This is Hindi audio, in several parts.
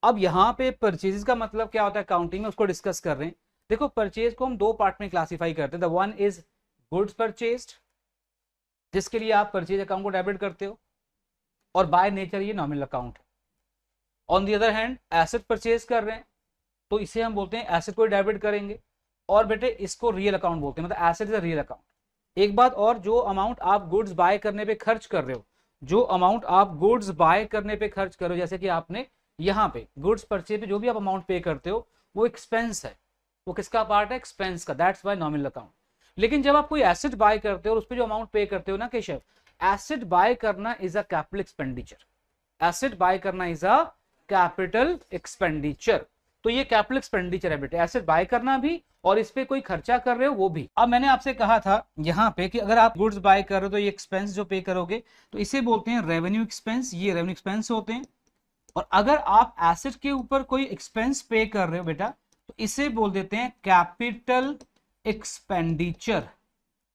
अब यहाँ पे परचेज का मतलब क्या होता है अकाउंटिंग में, उसको डिस्कस कर रहे हैं। देखो परचेज को हम दो पार्ट में क्लासिफाई करते हैं। The one is goods purchased, जिसके लिए आप परचेज अकाउंट को डेबिट करते हो, और बाय नेचर ये नॉमिनल अकाउंट है। On the other hand asset purchase कर रहे हैं, तो इसे हम बोलते हैं एसेट को डेबिट करेंगे, और बेटे इसको रियल अकाउंट बोलते हैं, मतलब asset is a real account. एक बात और, जो अमाउंट आप गुड्स बाय करने पे खर्च कर रहे हो, जो अमाउंट आप गुड्स बाय करने पे खर्च कर रहे हो, जैसे कि आपने यहाँ पे गुड्स परचेज पे जो भी आप अमाउंट पे करते हो वो एक्सपेंस है, वो किसका पार्ट है, एक्सपेंस का, दैट्स वाई नॉमिनल अकाउंट। लेकिन जब आप कोई एसेट बाय करते हो और उस पर जो अमाउंट पे करते हो ना केशव, एसेट बाय करना is a capital expenditure, asset buy करना इज अ कैपिटल एक्सपेंडिचर। तो ये कैपिटल एक्सपेंडिचर है बेटे, एसेट बाय करना भी और इस पे कोई खर्चा कर रहे हो वो भी। अब मैंने आपसे कहा था यहाँ पे कि अगर आप गुड्स बाय कर रहे हो तो ये एक्सपेंस जो पे करोगे तो इसे बोलते हैं रेवेन्यू एक्सपेंस, ये रेवेन्यू एक्सपेंस होते हैं। और अगर आप एसेट के ऊपर कोई एक्सपेंस पे कर रहे हो बेटा तो इसे बोल देते हैं कैपिटल एक्सपेंडिचर,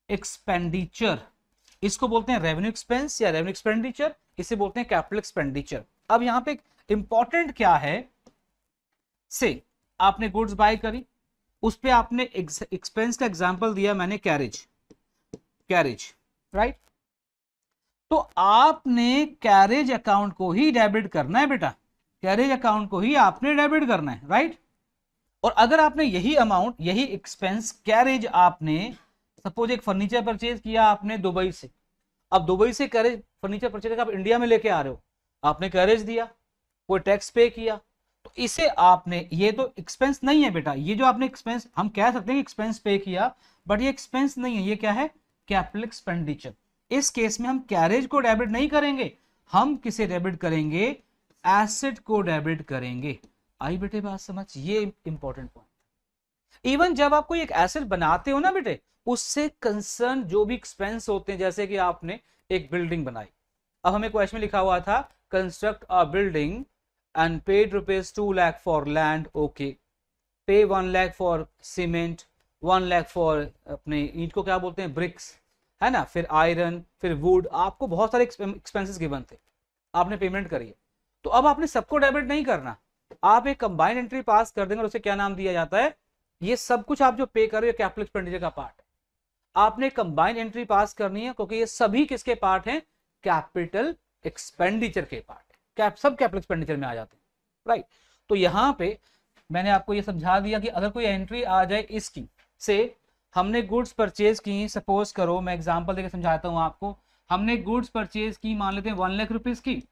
एक्सपेंडिचर। इसको बोलते हैं रेवेन्यू एक्सपेंस या रेवेन्यू एक्सपेंडिचर, इसे बोलते हैं कैपिटल एक्सपेंडिचर। अब यहां पे इंपॉर्टेंट क्या है, से आपने गुड्स बाय करी, उस पे आपने एक्सपेंस का एग्जांपल दिया मैंने कैरेज, कैरेज, राइट। तो आपने कैरेज अकाउंट को ही डेबिट करना है बेटा, कैरेज अकाउंट को ही आपने डेबिट करना है, राइट। और अगर आपने यही अमाउंट, यही एक्सपेंस कैरेज, आपने सपोज एक फर्नीचर परचेज किया आपने दुबई से, अब दुबई से कैरेज फर्नीचर परचेज आप इंडिया में लेके आ रहे हो, आपने कैरेज दिया, कोई टैक्स पे किया, तो इसे आपने, ये तो एक्सपेंस नहीं है बेटा, ये जो आपने एक्सपेंस, हम कह सकते हैं एक्सपेंस पे किया, बट ये एक्सपेंस नहीं है, ये क्या है, कैपिटल एक्सपेंडिचर। इस केस में हम कैरेज को डेबिट नहीं करेंगे, हम किसे डेबिट करेंगे, एसेट को डेबिट करेंगे। आई बेटे बात समझ, ये इंपॉर्टेंट पॉइंट। इवन जब आप कोई एक एसेट बनाते हो ना बेटे, उससे कंसर्न जो भी एक्सपेंस होते हैं, जैसे कि आपने एक बिल्डिंग बनाई, अब हमें क्वेश्चन में लिखा हुआ था construct a building and paid ₹2 lakh for land, okay, पे 1 lakh for cement, 1 lakh for अपने ईंट को क्या बोलते हैं, ब्रिक्स, है ना, फिर आयरन, फिर वुड, आपको बहुत सारे एक्सपेंसेस गिवन थे, आपने पेमेंट करी है। तो अब आपने सबको डेबिट नहीं करना, आप एक कंबाइंड एंट्री पास कर देंगे और उसे क्या नाम दिया जाता है, ये सब कुछ आप जो पे कर रहे हो कैपिटल एक्सपेंडिचर का पार्ट है, आपने कंबाइंड एंट्री पास करनी है, क्योंकि ये सभी किसके पार्ट हैं, कैपिटल एक्सपेंडिचर के पार्ट है, सब कैपिटल एक्सपेंडिचर में आ जाते हैं, राइट। तो यहां पे मैंने आपको ये समझा दिया कि अगर कोई एंट्री आ जाए इसकी से, हमने गुड्स परचेज की, सपोज करो मैं एग्जांपल देकर समझाता हूं आपको, हमने गुड्स परचेज की, मान लेते हैं 1 लाख रुपीज की,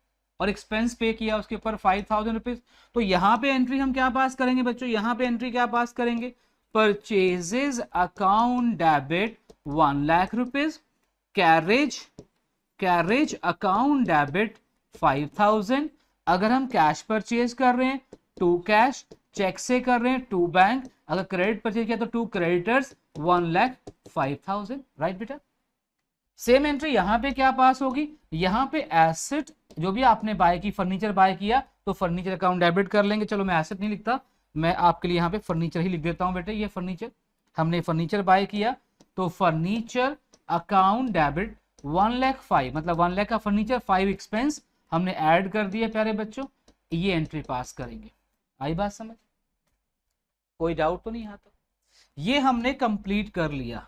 और एक्सपेंस पे किया उसके ऊपर 5000 रुपीज, तो यहां पे एंट्री हम क्या पास करेंगे बच्चों, यहां पे एंट्री क्या पास करेंगे, purchases account debit 1 lakh rupees, carriage, carriage account debit 5000। अगर हम कैश परचेज कर रहे हैं टू कैश, चेक से कर रहे हैं टू बैंक, अगर क्रेडिट परचेज किया तो टू क्रेडिटर्स 1,05,000, राइट बेटा। सेम एंट्री यहां पे क्या पास होगी, यहां पे एसेट जो भी आपने बाय की, फर्नीचर बाय किया तो फर्नीचर अकाउंट डेबिट कर लेंगे। चलो मैं एसेट नहीं लिखता, मैं आपके लिए यहाँ पे फर्नीचर ही लिख देता हूं बेटे, ये फर्नीचर, हमने फर्नीचर बाय किया तो फर्नीचर अकाउंट डेबिट 1,05,000, मतलब 1 लाख का फर्नीचर, 5 एक्सपेंस हमने ऐड कर दिए प्यारे बच्चों, ये एंट्री पास करेंगे। आई बात समझ, कोई डाउट तो नहीं आता, ये हमने कंप्लीट कर लिया।